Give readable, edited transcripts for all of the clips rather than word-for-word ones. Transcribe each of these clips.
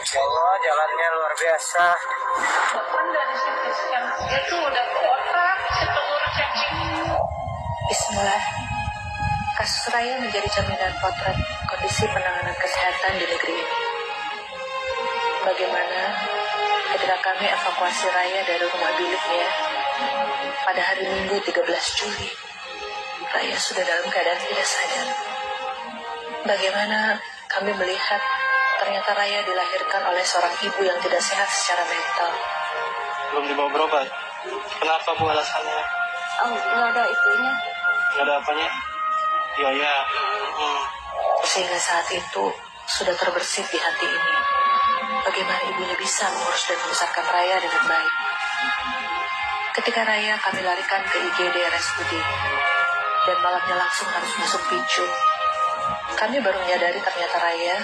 Ya Allah, jalannya luar biasa. Bahkan dari CT scan itu udah kotak setelur cacing. Bismillah. Kasus Raya menjadi jaminan potret kondisi penanganan kesehatan di negeri ini. Bagaimana ketika kami evakuasi Raya dari rumah biliknya pada hari Minggu 13 Juli, Raya sudah dalam keadaan tidak sadar. Bagaimana kami melihat ternyata Raya dilahirkan oleh seorang ibu yang tidak sehat secara mental. Belum dibawa berobat. Kenapa Bu alasannya? Oh, nggak ada itunya. Nggak ada apanya? Biaya. Sehingga saat itu sudah terbersit di hati ini. Bagaimana ibunya bisa mengurus dan membesarkan Raya dengan baik. Ketika Raya kami larikan ke IGD RSUD dan malamnya langsung harus masuk picu. Kami baru menyadari ternyata Raya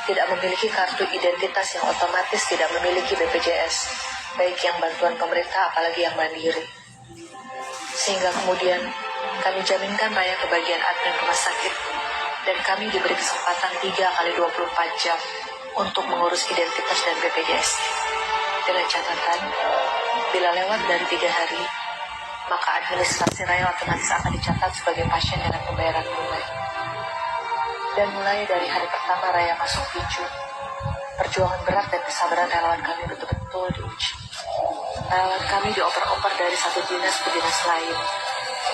tidak memiliki kartu identitas yang otomatis tidak memiliki BPJS, baik yang bantuan pemerintah apalagi yang mandiri. Sehingga kemudian kami jaminkan Raya ke bagian admin rumah sakit dan kami diberi kesempatan 3x24 jam untuk mengurus identitas dan BPJS. Dengan catatan, bila lewat dari 3 hari, maka administrasi Raya otomatis akan dicatat sebagai pasien dengan pembayaran tunai. Dan mulai dari hari pertama Raya masuk picu, perjuangan berat dan kesabaran relawan kami betul-betul diuji. Relawan kami dioper-oper dari satu dinas ke dinas lain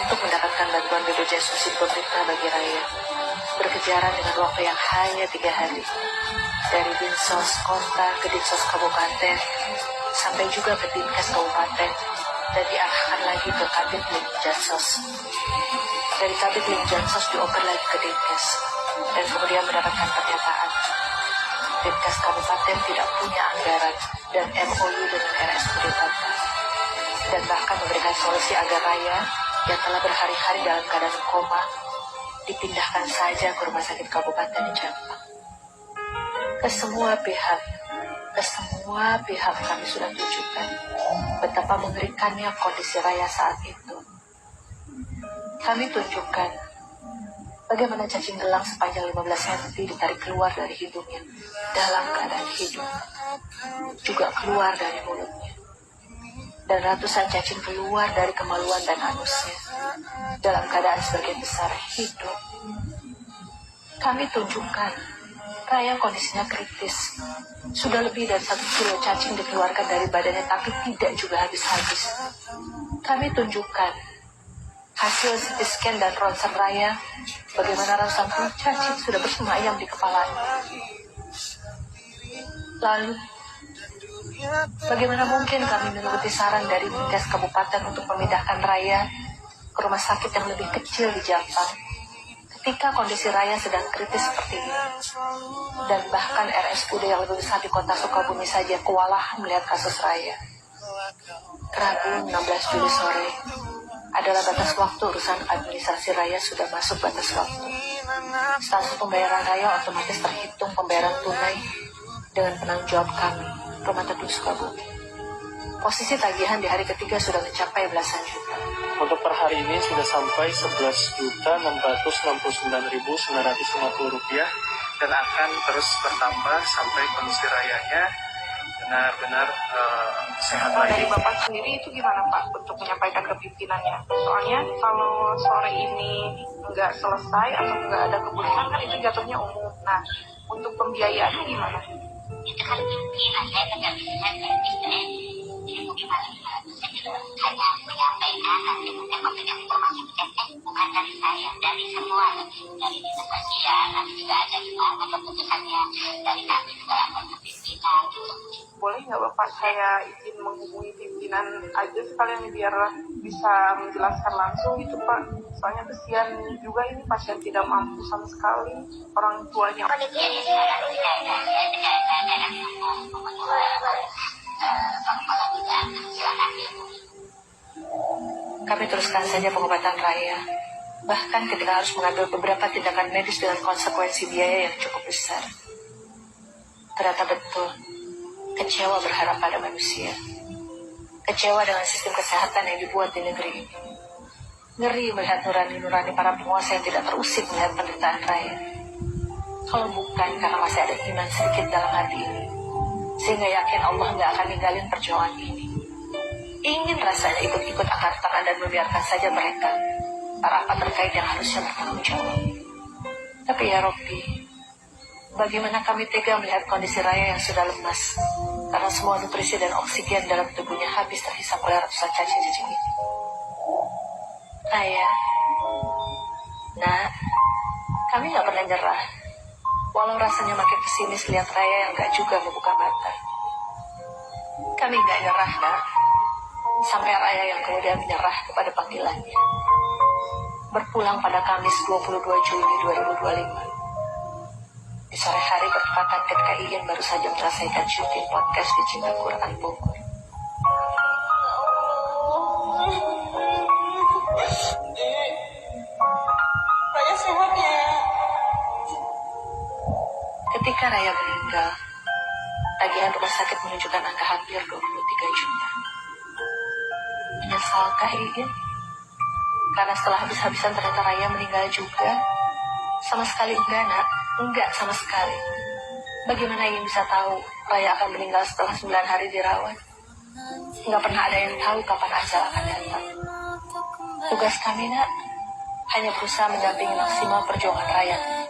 untuk mendapatkan bantuan BPJS subsidi pemerintah bagi Raya, berkejaran dengan waktu yang hanya 3 hari, dari Dinsos Kota ke Dinsos Kabupaten, sampai juga ke Dinkes Kabupaten, dan diarahkan lagi ke Kabit Lim Jansos. Dari Kabit Lim Jansos dioper lagi ke Dinkes, dan kemudian mendapatkan pernyataan Dinkes Kabupaten tidak punya anggaran dan MOU dengan RSUD Kota, dan bahkan memberikan solusi agar Raya yang telah berhari-hari dalam keadaan koma dipindahkan saja ke rumah sakit Kabupaten Jampang. Ke semua pihak kami sudah tunjukkan betapa mengerikannya kondisi Raya saat itu. Kami tunjukkan bagaimana cacing gelang sepanjang 15 cm ditarik keluar dari hidungnya dalam keadaan hidup, juga keluar dari mulutnya, dan ratusan cacing keluar dari kemaluan dan anusnya dalam keadaan sebagian besar hidup. Kami tunjukkan Raya kondisinya kritis. Sudah lebih dari 1 kilo cacing dikeluarkan dari badannya, tapi tidak juga habis-habis. Kami tunjukkan hasil CT scan dan ronsen Raya, bagaimana ratusan puluh cacing sudah bersemayam di kepalanya. Lalu, bagaimana mungkin kami mengikuti saran dari Dinkes Kabupaten untuk memindahkan Raya ke rumah sakit yang lebih kecil di Jampang, ketika kondisi Raya sedang kritis seperti ini, dan bahkan RSUD yang lebih besar di kota Sukabumi saja kewalahan melihat kasus Raya. Rabu 16 Juli sore adalah batas waktu urusan administrasi Raya sudah masuk batas waktu. Status pembayaran Raya otomatis terhitung pembayaran tunai dengan penanggung jawab kami, Rumah Teduh Sukabumi. Posisi tagihan di hari ketiga sudah mencapai belasan juta. Untuk per hari ini sudah sampai 11.669.950 rupiah dan akan terus bertambah sampai kondisi Rayanya benar-benar sehat Dari lagi. Bapak sendiri itu gimana Pak untuk menyampaikan ke pimpinannya? Soalnya kalau sore ini nggak selesai atau nggak ada keputusan kan itu jatuhnya umum. Nah, untuk pembiayaannya gimana? Itu kan pimpinan, saya kan nggak bisa bagaimana saya juga hanya menyampaikan nanti mungkin memberikan informasi bukan dari saya, dari semua, dari dinas sosial, nanti juga ada gimana keputusannya dari kami juga akan ke pimpinan. Boleh nggak Bapak saya izin menghubungi pimpinan aja sekalian biar bisa menjelaskan langsung gitu Pak. Soalnya kesian juga ini pasien tidak mampu sama sekali, orang tuanya. Kondisinya sekarang tidak ada Kami teruskan saja pengobatan Raya, bahkan ketika harus mengambil beberapa tindakan medis dengan konsekuensi biaya yang cukup besar. Ternyata betul, kecewa berharap pada manusia. Kecewa dengan sistem kesehatan yang dibuat di negeri ini. Ngeri melihat nurani-nurani para penguasa yang tidak terusik melihat penderitaan Raya. Kalau bukan karena masih ada iman sedikit dalam hati ini, sehingga yakin Allah nggak akan ninggalin perjuangan ini. Ingin rasanya ikut-ikut angkat tangan dan membiarkan saja mereka, para apa terkait yang harusnya bertanggung jawab. Tapi ya Robbi, bagaimana kami tega melihat kondisi Raya yang sudah lemas, karena semua nutrisi dan oksigen dalam tubuhnya habis terhisap oleh ratusan cacing-cacing ini. Ayah, Nak, kami nggak pernah nyerah. Walau rasanya makin pesimis lihat Raya yang nggak juga membuka mata. Kami nggak nyerah, Nak. Sampai Raya yang kemudian menyerah kepada panggilannya. Berpulang pada Kamis 22 Juli 2025. Di sore hari bertepatan ketika Iin baru saja menyelesaikan syuting podcast di Cinta Quran Bogor. Raya sehat ya. Ketika Raya meninggal, tagihan rumah sakit menunjukkan angka hampir 23 juta. Menyesalkah Iin? Karena setelah habis-habisan ternyata Raya meninggal juga. Sama sekali enggak, Nak. Enggak sama sekali. Bagaimana Iin bisa tahu Raya akan meninggal setelah 9 hari dirawat? Enggak pernah ada yang tahu kapan ajal akan datang. Tugas kami, Nak, hanya berusaha mendampingi maksimal perjuangan Raya